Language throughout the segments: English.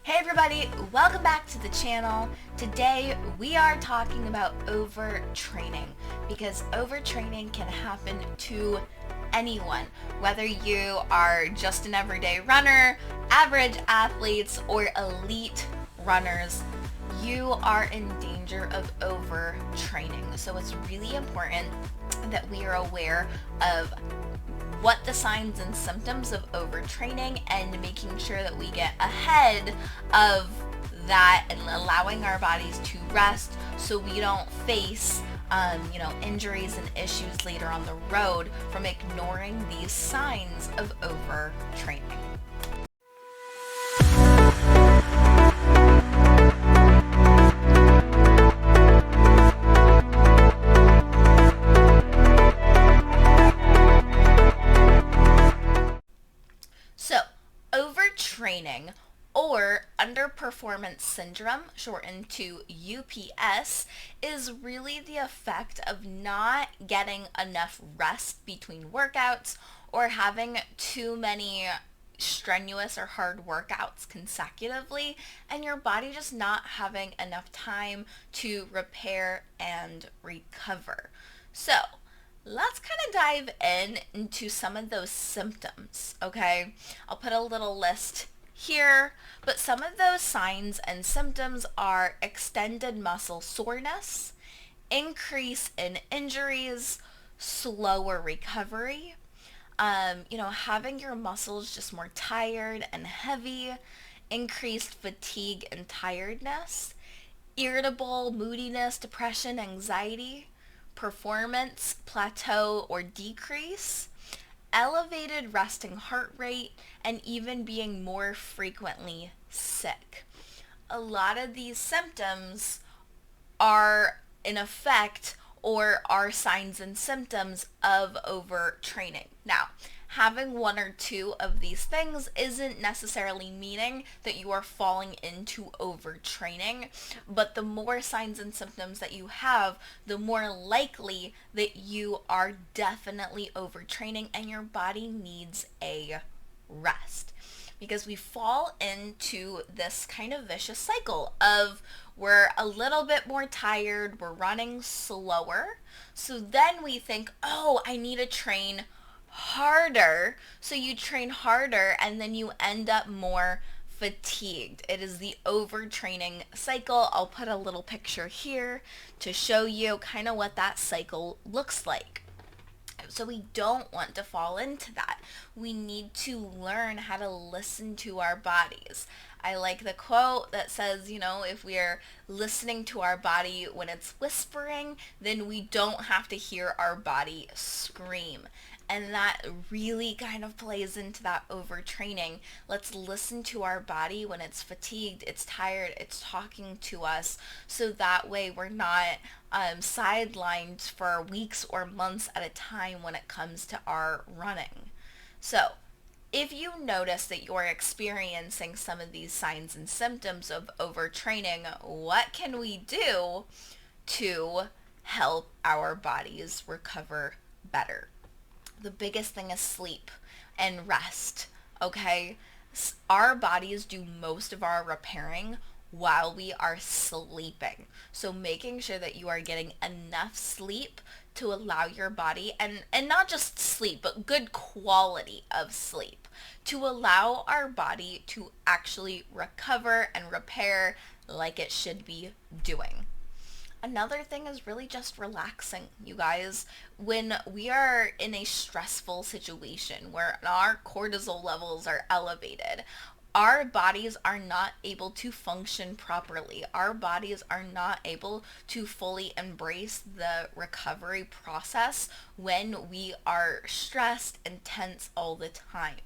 Hey everybody, welcome back to the channel. Today we are talking about overtraining because overtraining can happen to anyone, whether you are just an everyday runner, average athletes, or elite runners. You are in danger of overtraining. So it's really important that we are aware of what the signs and symptoms of overtraining and making sure that we get ahead of that and allowing our bodies to rest so we don't face injuries and issues later on the road from ignoring these signs of overtraining. So, overtraining or underperformance syndrome, shortened to UPS, is really the effect of not getting enough rest between workouts or having too many strenuous or hard workouts consecutively and your body just not having enough time to repair and recover. So, let's kind of dive into some of those symptoms, okay? I'll put a little list here, but some of those signs and symptoms are extended muscle soreness, increase in injuries, slower recovery, having your muscles just more tired and heavy, increased fatigue and tiredness, irritable moodiness, depression, anxiety, performance plateau or decrease, elevated resting heart rate, and even being more frequently sick. A lot of these symptoms are in effect or are signs and symptoms of overtraining. Now, having one or two of these things isn't necessarily meaning that you are falling into overtraining, but the more signs and symptoms that you have, the more likely that you are definitely overtraining and your body needs a rest. Because we fall into this kind of vicious cycle of we're a little bit more tired, we're running slower, so then we think, oh, I need to train harder. So you train harder and then you end up more fatigued. It is the overtraining cycle. I'll put a little picture here to show you kind of what that cycle looks like. So we don't want to fall into that. We need to learn how to listen to our bodies. I like the quote that says, if we are listening to our body when it's whispering, then we don't have to hear our body scream. And that really kind of plays into that overtraining. Let's listen to our body when it's fatigued, it's tired, it's talking to us, so that way we're not sidelined for weeks or months at a time when it comes to our running. So, if you notice that you're experiencing some of these signs and symptoms of overtraining, what can we do to help our bodies recover better? The biggest thing is sleep and rest, okay? Our bodies do most of our repairing while we are sleeping. So making sure that you are getting enough sleep to allow your body, and not just sleep, but good quality of sleep, to allow our body to actually recover and repair like it should be doing. Another thing is really just relaxing, you guys. When we are in a stressful situation where our cortisol levels are elevated, our bodies are not able to function properly. Our bodies are not able to fully embrace the recovery process when we are stressed and tense all the time.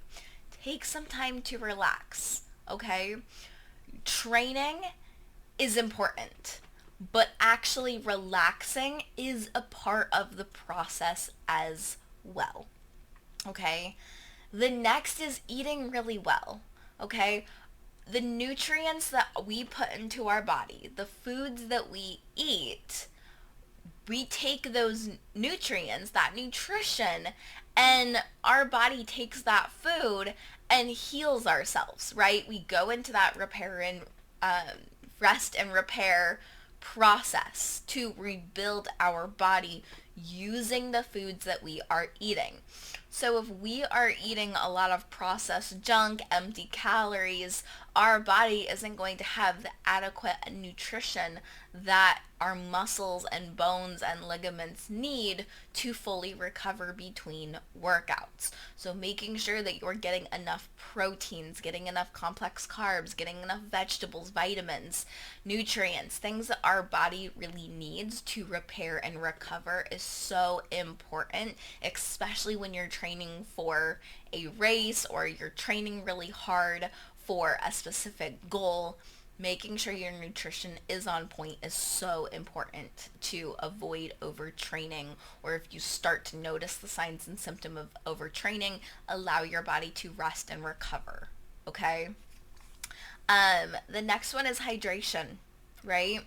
Take some time to relax, okay? Training is important, but actually relaxing is a part of the process as well, okay? The next is eating really well, okay? The nutrients that we put into our body, the foods that we eat, we take those nutrients, that nutrition, and our body takes that food and heals ourselves, right? We go into that repair and rest and repair process to rebuild our body using the foods that we are eating. So if we are eating a lot of processed junk, empty calories, our body isn't going to have the adequate nutrition that our muscles and bones and ligaments need to fully recover between workouts. So making sure that you're getting enough proteins, getting enough complex carbs, getting enough vegetables, vitamins, nutrients, things that our body really needs to repair and recover is so important, especially when you're training for a race or you're training really hard for a specific goal. Making sure your nutrition is on point is so important to avoid overtraining, or if you start to notice the signs and symptom of overtraining, allow your body to rest and recover. Okay? The next one is hydration, right?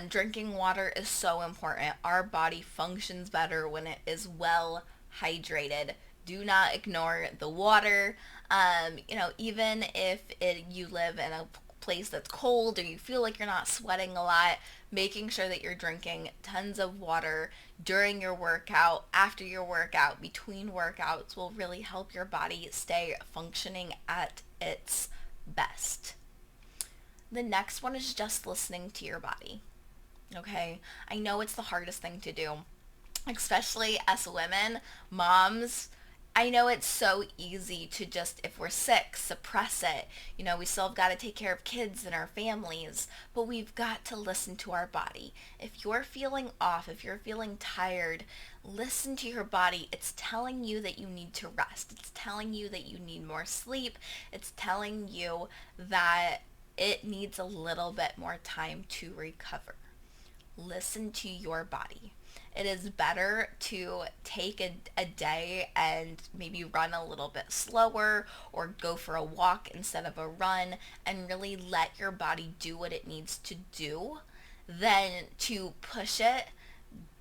Drinking water is so important. Our body functions better when it is well hydrated. Do not ignore the water. Even if you live in a place that's cold or you feel like you're not sweating a lot, making sure that you're drinking tons of water during your workout, after your workout, between workouts will really help your body stay functioning at its best. The next one is just listening to your body. Okay? I know it's the hardest thing to do, especially as women, moms. I know it's so easy to just, if we're sick, suppress it. We still have got to take care of kids and our families, but we've got to listen to our body. If you're feeling off, if you're feeling tired, listen to your body. It's telling you that you need to rest. It's telling you that you need more sleep. It's telling you that it needs a little bit more time to recover. Listen to your body. It is better to take a day and maybe run a little bit slower or go for a walk instead of a run and really let your body do what it needs to do than to push it,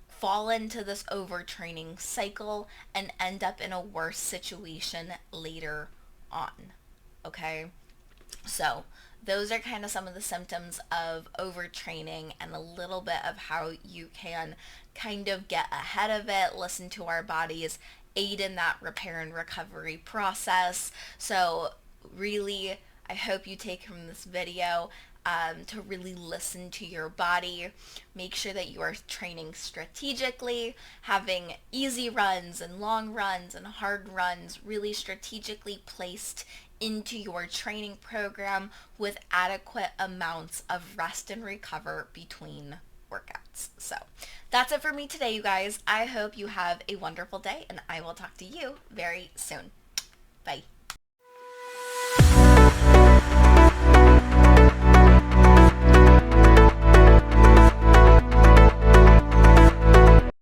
fall into this overtraining cycle, and end up in a worse situation later on. Okay? So those are kind of some of the symptoms of overtraining and a little bit of how you can kind of get ahead of it, listen to our bodies, aid in that repair and recovery process. So really, I hope you take from this video to really listen to your body. Make sure that you are training strategically, having easy runs and long runs and hard runs really strategically placed into your training program with adequate amounts of rest and recover between workouts. So that's it for me today, you guys. I hope you have a wonderful day, and I will talk to you very soon. Bye.